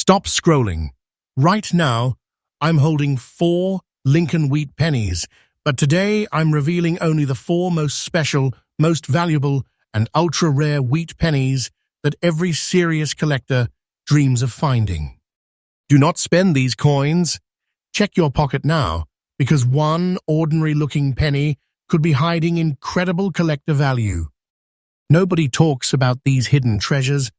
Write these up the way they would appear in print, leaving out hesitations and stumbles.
Stop scrolling. Right now, I'm holding 4 Lincoln wheat pennies, but today I'm revealing only the 4 most special, most valuable, and ultra-rare wheat pennies that every serious collector dreams of finding. Do not spend these coins. Check your pocket now, because one ordinary-looking penny could be hiding incredible collector value. Nobody talks about these hidden treasures,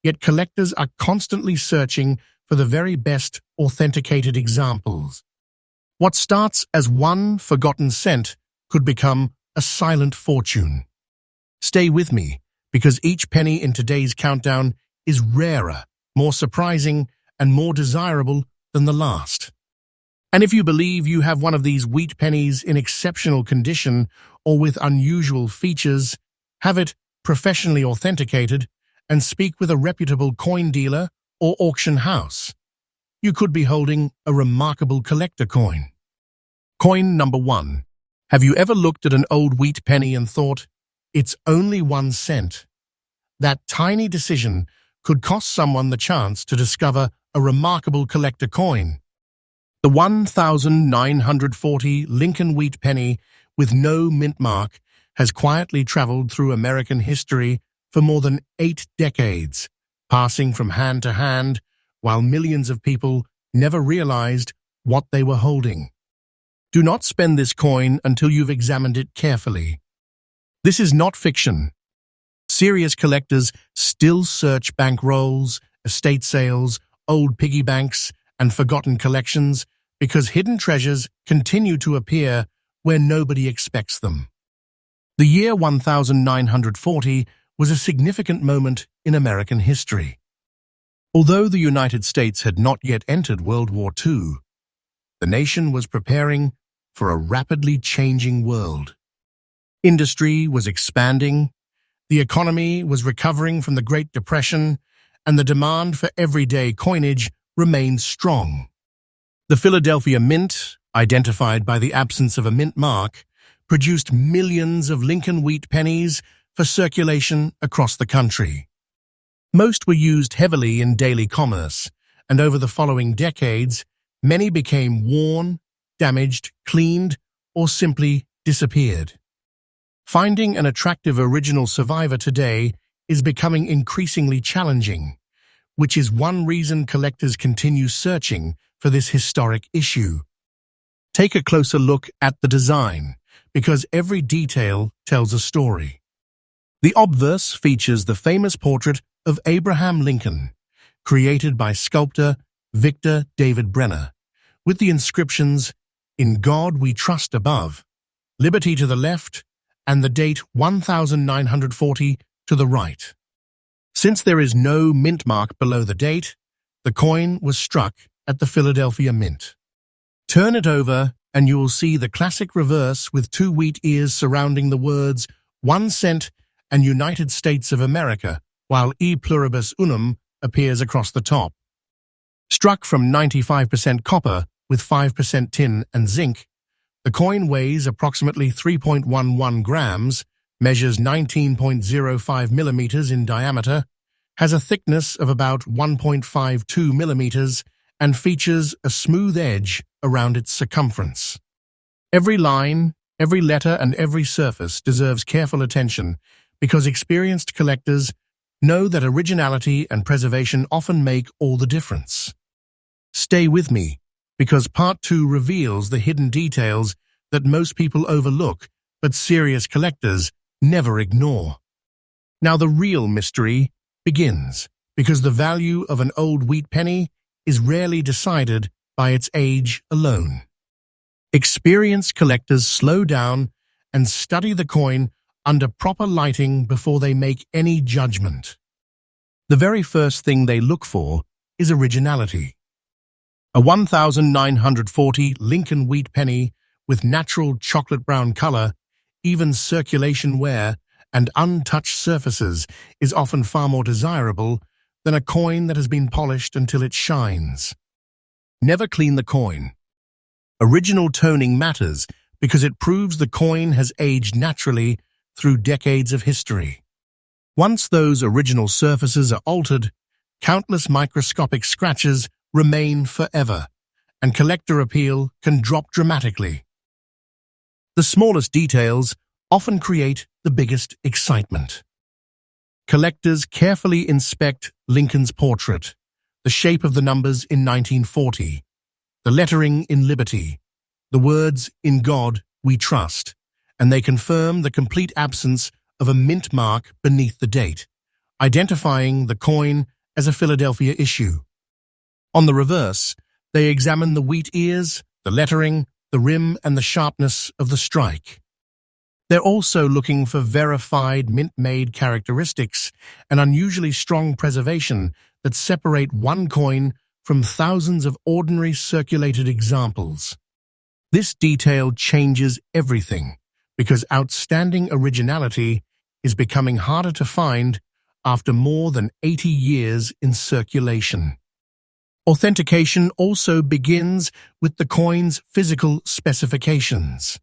yet collectors are constantly searching for the very best authenticated examples. What starts as one forgotten cent could become a silent fortune. Stay with me, because each penny in today's countdown is rarer, more surprising, and more desirable than the last. And if you believe you have one of these wheat pennies in exceptional condition or with unusual features, have it professionally authenticated, and speak with a reputable coin dealer or auction house. You could be holding a remarkable collector coin. Coin number 1. Have you ever looked at an old wheat penny and thought, it's only 1 cent? That tiny decision could cost someone the chance to discover a remarkable collector coin. The 1940 Lincoln wheat penny with no mint mark has quietly traveled through American history for more than 8 decades, passing from hand to hand, while millions of people never realized what they were holding. Do not spend this coin until you've examined it carefully. This is not fiction. Serious collectors still search bank rolls, estate sales, old piggy banks, and forgotten collections because hidden treasures continue to appear where nobody expects them. The year 1940 was a significant moment in American history. Although the United States had not yet entered World War II, the nation was preparing for a rapidly changing world. Industry was expanding, the economy was recovering from the Great Depression, and the demand for everyday coinage remained strong. The Philadelphia Mint, identified by the absence of a mint mark, produced millions of Lincoln wheat pennies for circulation across the country. Most were used heavily in daily commerce, and over the following decades, many became worn, damaged, cleaned, or simply disappeared. Finding an attractive original survivor today is becoming increasingly challenging, which is one reason collectors continue searching for this historic issue. Take a closer look at the design, because every detail tells a story. The obverse features the famous portrait of Abraham Lincoln, created by sculptor Victor David Brenner, with the inscriptions, "In God we trust" above, "Liberty" to the left, and the date 1940 to the right. Since there is no mint mark below the date, the coin was struck at the Philadelphia Mint. Turn it over and you will see the classic reverse with 2 wheat ears surrounding the words 1 cent and United States of America, while E pluribus unum appears across the top. Struck from 95% copper with 5% tin and zinc, the coin weighs approximately 3.11 grams, measures 19.05 millimeters in diameter, has a thickness of about 1.52 millimeters, and features a smooth edge around its circumference. Every line, every letter, and every surface deserves careful attention because experienced collectors know that originality and preservation often make all the difference. Stay with me, because Part 2 reveals the hidden details that most people overlook, but serious collectors never ignore. Now the real mystery begins, because the value of an old wheat penny is rarely decided by its age alone. Experienced collectors slow down and study the coin under proper lighting before they make any judgment. The very first thing they look for is originality. A 1940 Lincoln wheat penny with natural chocolate brown color, even circulation wear, and untouched surfaces is often far more desirable than a coin that has been polished until it shines. Never clean the coin. Original toning matters because it proves the coin has aged naturally through decades of history. Once those original surfaces are altered, countless microscopic scratches remain forever, and collector appeal can drop dramatically. The smallest details often create the biggest excitement. Collectors carefully inspect Lincoln's portrait, the shape of the numbers in 1940, the lettering in Liberty, the words "In God We Trust," and they confirm the complete absence of a mint mark beneath the date, identifying the coin as a Philadelphia issue. On the reverse, they examine the wheat ears, the lettering, the rim, and the sharpness of the strike. They're also looking for verified mint-made characteristics and unusually strong preservation that separate one coin from thousands of ordinary circulated examples. This detail changes everything because outstanding originality is becoming harder to find after more than 80 years in circulation. Authentication also begins with the coin's physical specifications.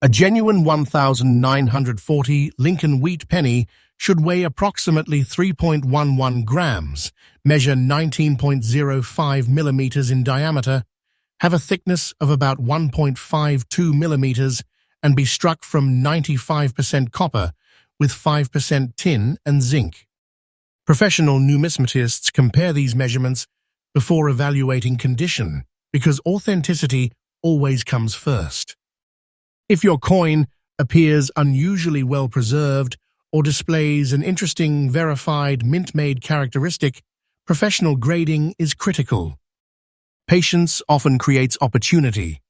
A genuine 1940 Lincoln wheat penny should weigh approximately 3.11 grams, measure 19.05 millimeters in diameter, have a thickness of about 1.52 millimeters, and be struck from 95% copper with 5% tin and zinc. Professional numismatists compare these measurements before evaluating condition because authenticity always comes first. If your coin appears unusually well preserved or displays an interesting verified mint-made characteristic, professional grading is critical. Patience often creates opportunity,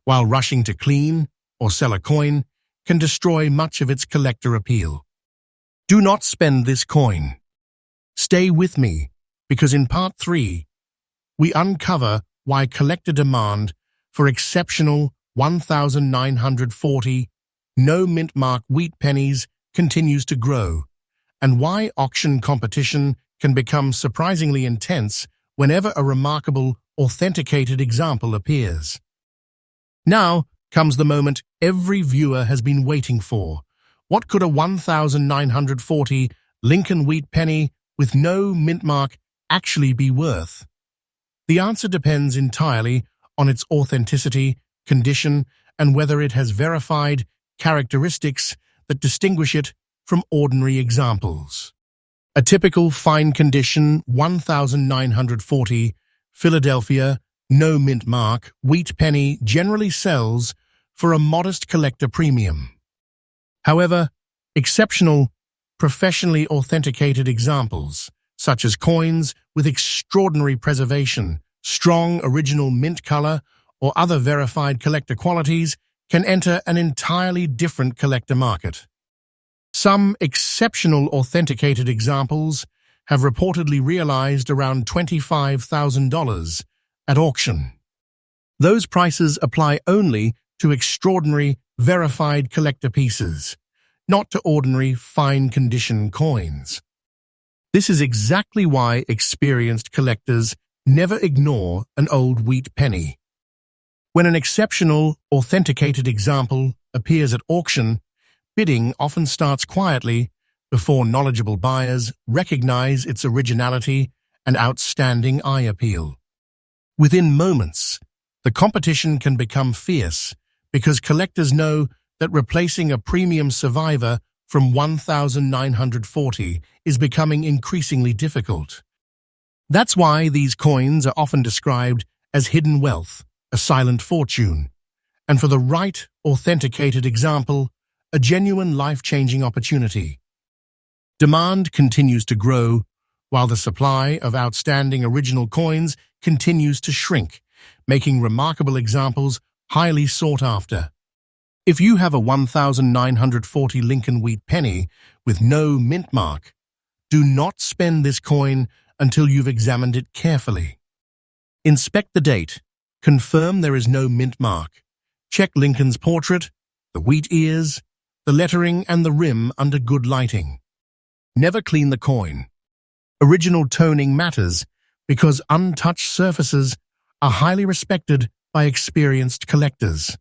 while rushing to clean or sell a coin can destroy much of its collector appeal. Do not spend this coin. Stay with me, because in Part 3, we uncover why collector demand for exceptional 1940 no mint mark wheat pennies continues to grow, and why auction competition can become surprisingly intense whenever a remarkable authenticated example appears. Now comes the moment every viewer has been waiting for. What could a 1940 Lincoln wheat penny with no mint mark actually be worth? The answer depends entirely on its authenticity, condition, and whether it has verified characteristics that distinguish it from ordinary examples. A typical fine-condition 1940 Philadelphia no mint mark wheat penny generally sells for a modest collector premium. However, exceptional, professionally authenticated examples, such as coins with extraordinary preservation, strong original mint color, or other verified collector qualities, can enter an entirely different collector market. Some exceptional authenticated examples have reportedly realized around $25,000 at auction. Those prices apply only to extraordinary, verified collector pieces, not to ordinary, fine-condition coins. This is exactly why experienced collectors never ignore an old wheat penny. When an exceptional, authenticated example appears at auction, bidding often starts quietly before knowledgeable buyers recognize its originality and outstanding eye appeal. Within moments, the competition can become fierce because collectors know that replacing a premium survivor from 1940 is becoming increasingly difficult. That's why these coins are often described as hidden wealth, a silent fortune, and for the right authenticated example, a genuine life-changing opportunity. Demand continues to grow, while the supply of outstanding original coins continues to shrink, making remarkable examples highly sought after. If you have a 1940 Lincoln wheat penny with no mint mark, do not spend this coin until you've examined it carefully. Inspect the date. Confirm there is no mint mark. Check Lincoln's portrait, the wheat ears, the lettering, and the rim under good lighting. Never clean the coin. Original toning matters because untouched surfaces are highly respected by experienced collectors.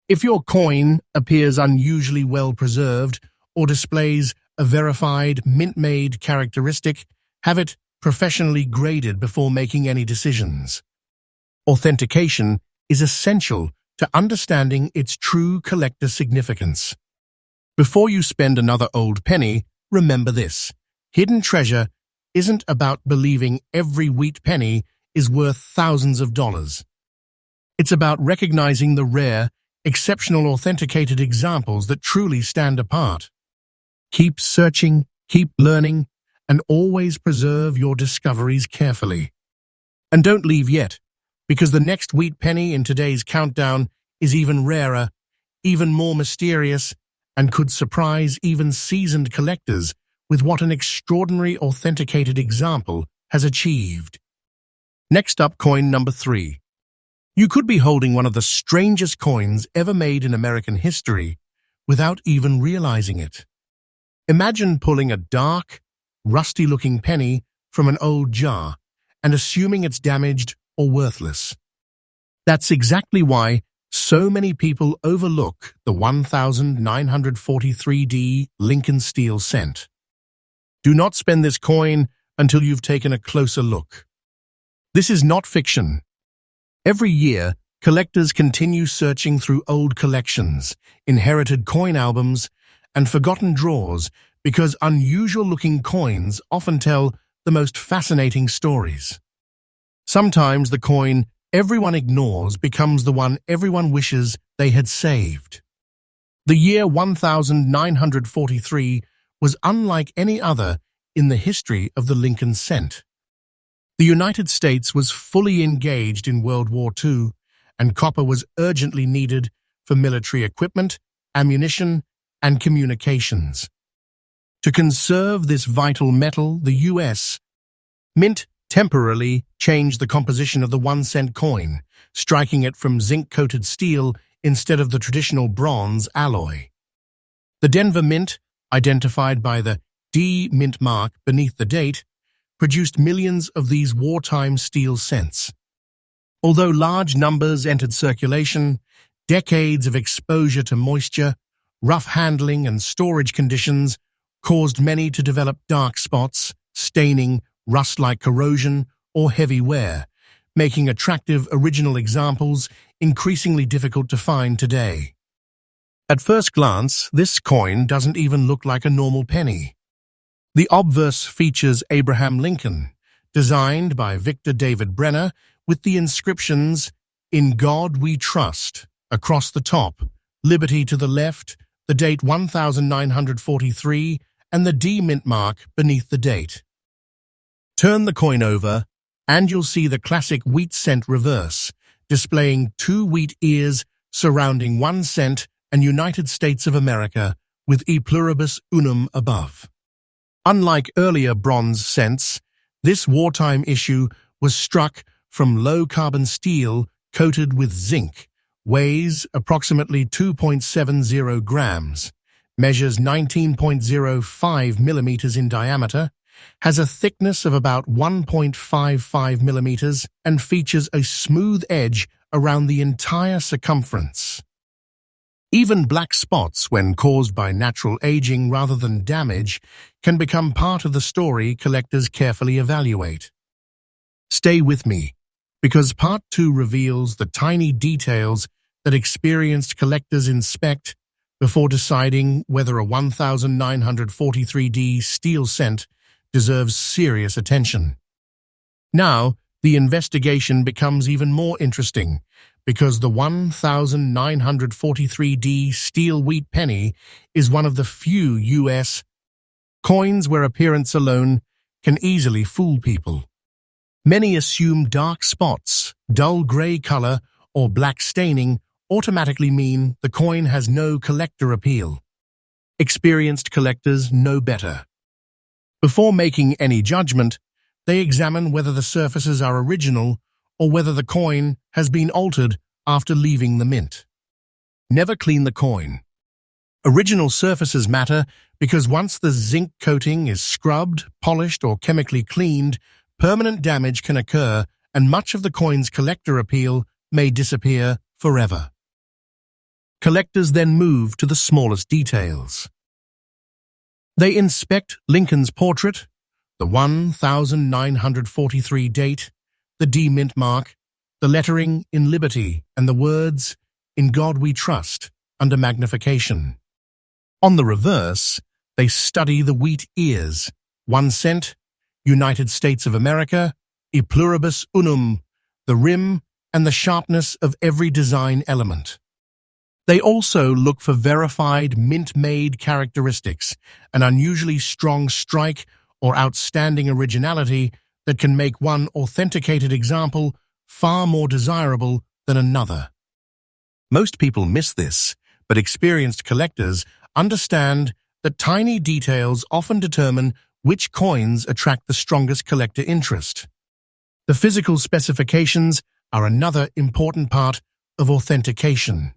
If your coin appears unusually well preserved or displays a verified mint-made characteristic, have it professionally graded before making any decisions. Authentication is essential to understanding its true collector significance. Before you spend another old penny, remember this: hidden treasure isn't about believing every wheat penny is worth thousands of dollars. It's about recognizing the rare, exceptional authenticated examples that truly stand apart. Keep searching, keep learning, and always preserve your discoveries carefully. And don't leave yet, because the next wheat penny in today's countdown is even rarer, even more mysterious, and could surprise even seasoned collectors with what an extraordinary authenticated example has achieved. Next up, coin number 3. You could be holding one of the strangest coins ever made in American history without even realizing it. Imagine pulling a dark, rusty-looking penny from an old jar and assuming it's damaged or worthless. That's exactly why so many people overlook the 1943D Lincoln steel cent. Do not spend this coin until you've taken a closer look. This is not fiction. Every year, collectors continue searching through old collections, inherited coin albums, and forgotten drawers because unusual-looking coins often tell the most fascinating stories. Sometimes the coin everyone ignores becomes the one everyone wishes they had saved. The year 1943 was unlike any other in the history of the Lincoln cent. The United States was fully engaged in World War II, and copper was urgently needed for military equipment, ammunition, and communications. To conserve this vital metal, the U.S. Mint temporarily changed the composition of the 1-cent coin, striking it from zinc-coated steel instead of the traditional bronze alloy. The Denver Mint, identified by the D mint mark beneath the date, produced millions of these wartime steel cents. Although large numbers entered circulation, decades of exposure to moisture, rough handling, and storage conditions caused many to develop dark spots, staining, rust-like corrosion, or heavy wear, making attractive original examples increasingly difficult to find today. At first glance, this coin doesn't even look like a normal penny. The obverse features Abraham Lincoln, designed by Victor David Brenner, with the inscriptions, "In God We Trust," across the top, "Liberty" to the left, the date 1943, and the D mint mark beneath the date. Turn the coin over, and you'll see the classic wheat cent reverse, displaying 2 wheat ears surrounding 1 cent and United States of America, with E pluribus unum above. Unlike earlier bronze cents, this wartime issue was struck from low-carbon steel coated with zinc, weighs approximately 2.70 grams, measures 19.05 millimeters in diameter, has a thickness of about 1.55 millimeters, and features a smooth edge around the entire circumference. Even black spots, when caused by natural aging rather than damage, can become part of the story collectors carefully evaluate. Stay with me, because Part 2 reveals the tiny details that experienced collectors inspect before deciding whether a 1943D steel cent deserves serious attention. Now, the investigation becomes even more interesting, because the 1943D steel wheat penny is one of the few U.S. coins where appearance alone can easily fool people. Many assume dark spots, dull gray color, or black staining automatically mean the coin has no collector appeal. Experienced collectors know better. Before making any judgment, they examine whether the surfaces are original or whether the coin has been altered after leaving the mint. Never clean the coin. Original surfaces matter because once the zinc coating is scrubbed, polished, or chemically cleaned, permanent damage can occur and much of the coin's collector appeal may disappear forever. Collectors then move to the smallest details. They inspect Lincoln's portrait, the 1943 date, the D mint mark, the lettering in Liberty, and the words, "In God We Trust," under magnification. On the reverse, they study the wheat ears, 1 cent, United States of America, e pluribus unum, the rim and the sharpness of every design element. They also look for verified mint-made characteristics, an unusually strong strike or outstanding originality that can make one authenticated example far more desirable than another. Most people miss this, but experienced collectors understand that tiny details often determine which coins attract the strongest collector interest. The physical specifications are another important part of authentication.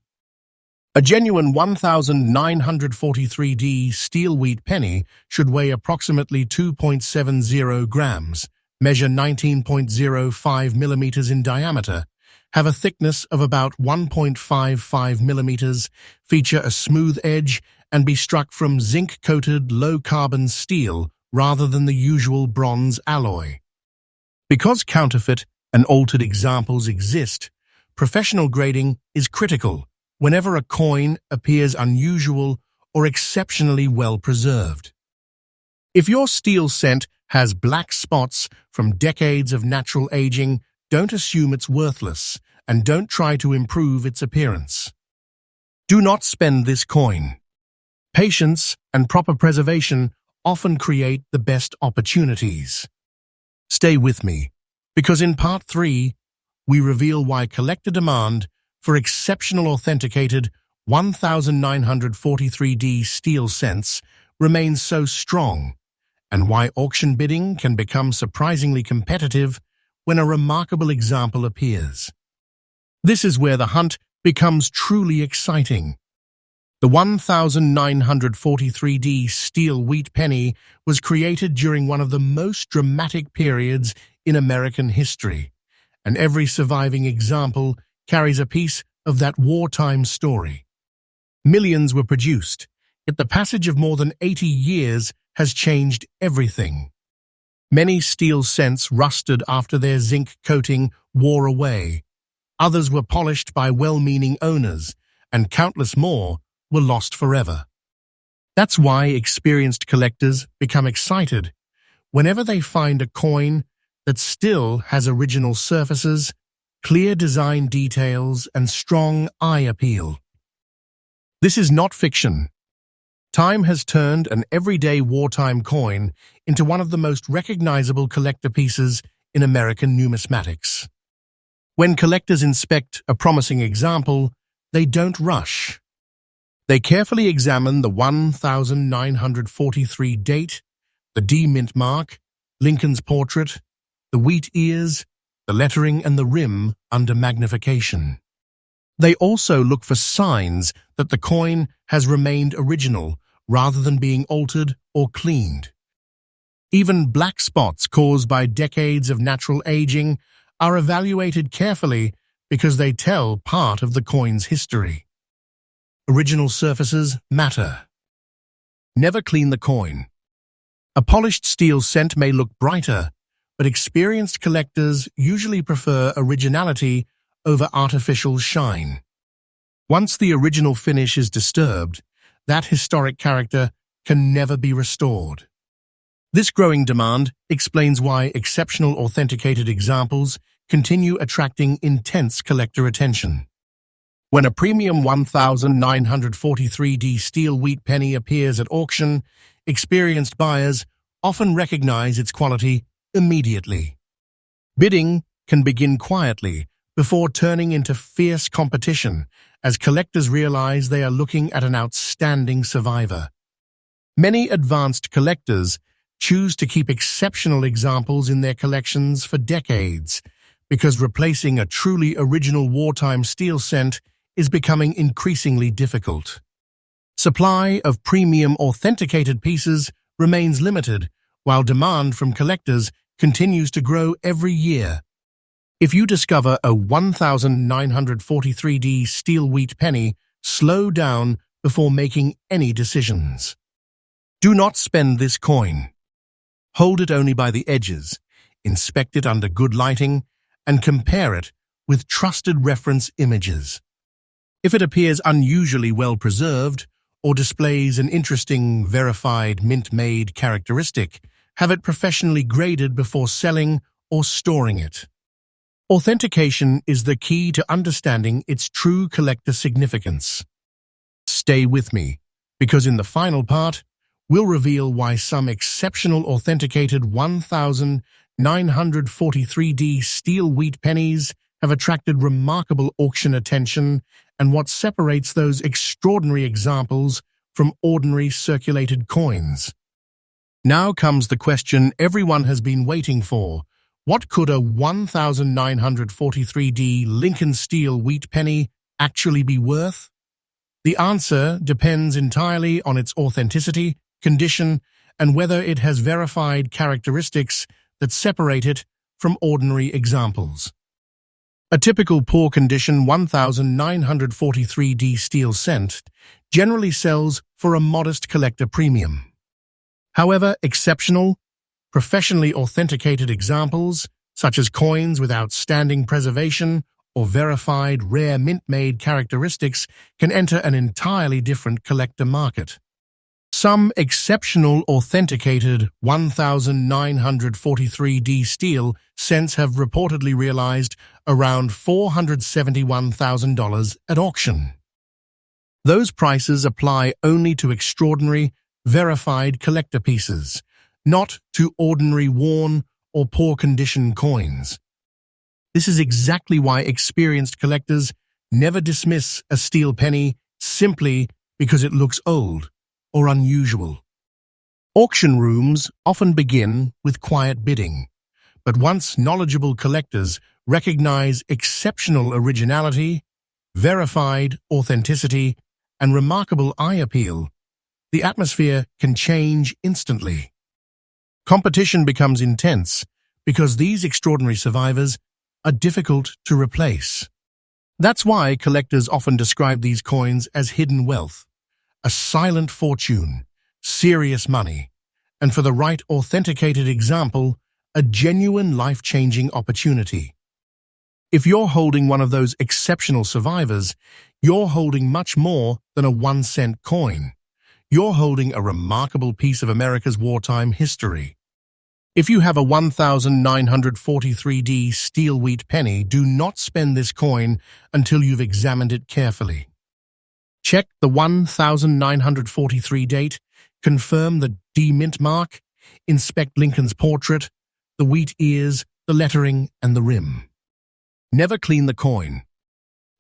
A genuine 1943D steel wheat penny should weigh approximately 2.70 grams, measure 19.05 millimeters in diameter, have a thickness of about 1.55 millimeters, feature a smooth edge, and be struck from zinc-coated low-carbon steel rather than the usual bronze alloy. Because counterfeit and altered examples exist, professional grading is critical whenever a coin appears unusual or exceptionally well preserved. If your steel cent has black spots from decades of natural aging, don't assume it's worthless and don't try to improve its appearance. Do not spend this coin. Patience and proper preservation often create the best opportunities. Stay with me, because in Part 3, we reveal why collector demand for exceptional authenticated 1943D steel cents remains so strong, and why auction bidding can become surprisingly competitive when a remarkable example appears. This is where the hunt becomes truly exciting. The 1943D steel wheat penny was created during one of the most dramatic periods in American history, and every surviving example carries a piece of that wartime story. Millions were produced, yet the passage of more than 80 years has changed everything. Many steel cents rusted after their zinc coating wore away. Others were polished by well-meaning owners, and countless more were lost forever. That's why experienced collectors become excited whenever they find a coin that still has original surfaces, clear design details, and strong eye appeal. This is not fiction. Time has turned an everyday wartime coin into one of the most recognizable collector pieces in American numismatics. When collectors inspect a promising example, they don't rush. They carefully examine the 1943 date, the D mint mark, Lincoln's portrait, the wheat ears, the lettering, and the rim under magnification. They also look for signs that the coin has remained original rather than being altered or cleaned. Even black spots caused by decades of natural aging are evaluated carefully because they tell part of the coin's history. Original surfaces matter. Never clean the coin. A polished steel cent may look brighter, but experienced collectors usually prefer originality over artificial shine. Once the original finish is disturbed, that historic character can never be restored. This growing demand explains why exceptional authenticated examples continue attracting intense collector attention. When a premium 1943D steel wheat penny appears at auction, experienced buyers often recognize its quality immediately. Bidding can begin quietly before turning into fierce competition as collectors realize they are looking at an outstanding survivor. Many advanced collectors choose to keep exceptional examples in their collections for decades because replacing a truly original wartime steel cent is becoming increasingly difficult. Supply of premium authenticated pieces remains limited, while demand from collectors continues to grow every year. If you discover a 1943D steel wheat penny, slow down before making any decisions. Do not spend this coin. Hold it only by the edges, inspect it under good lighting, and compare it with trusted reference images. If it appears unusually well preserved or displays an interesting, verified, mint-made characteristic, have it professionally graded before selling or storing it. Authentication is the key to understanding its true collector significance. Stay with me, because in the final part, we'll reveal why some exceptional authenticated 1943D steel wheat pennies have attracted remarkable auction attention and what separates those extraordinary examples from ordinary circulated coins. Now comes the question everyone has been waiting for. What could a 1943D Lincoln steel wheat penny actually be worth? The answer depends entirely on its authenticity, condition, and whether it has verified characteristics that separate it from ordinary examples. A typical poor condition 1943D steel cent generally sells for a modest collector premium. However, exceptional, professionally authenticated examples, such as coins with outstanding preservation or verified rare mint-made characteristics, can enter an entirely different collector market. Some exceptional authenticated 1943D steel cents have reportedly realized around $471,000 at auction. Those prices apply only to extraordinary, verified collector pieces, not to ordinary worn or poor condition coins. This is exactly why experienced collectors never dismiss a steel penny simply because it looks old or unusual. Auction rooms often begin with quiet bidding, but once knowledgeable collectors recognize exceptional originality, verified authenticity, and remarkable eye appeal, the atmosphere can change instantly. Competition becomes intense because these extraordinary survivors are difficult to replace. That's why collectors often describe these coins as hidden wealth, a silent fortune, serious money, and for the right authenticated example, a genuine life-changing opportunity. If you're holding one of those exceptional survivors, you're holding much more than a 1-cent coin. You're holding a remarkable piece of America's wartime history. If you have a 1943D steel wheat penny, do not spend this coin until you've examined it carefully. Check the 1943 date, confirm the D-mint mark, inspect Lincoln's portrait, the wheat ears, the lettering, and the rim. Never clean the coin.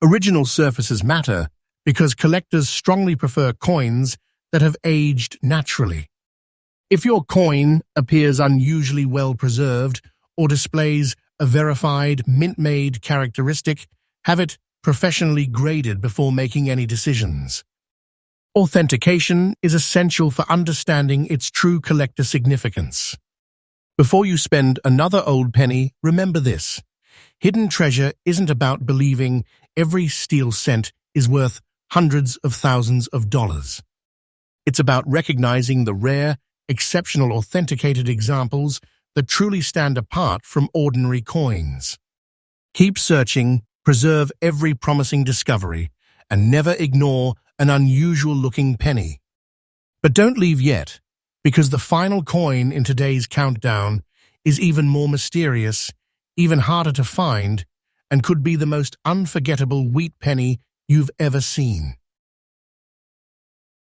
Original surfaces matter because collectors strongly prefer coins that have aged naturally. If your coin appears unusually well preserved or displays a verified, mint-made characteristic, have it professionally graded before making any decisions. Authentication is essential for understanding its true collector significance. Before you spend another old penny, remember this. Hidden treasure isn't about believing every steel cent is worth hundreds of thousands of dollars. It's about recognizing the rare, exceptional authenticated examples that truly stand apart from ordinary coins. Keep searching, preserve every promising discovery, and never ignore an unusual-looking penny. But don't leave yet, because the final coin in today's countdown is even more mysterious, even harder to find, and could be the most unforgettable wheat penny you've ever seen.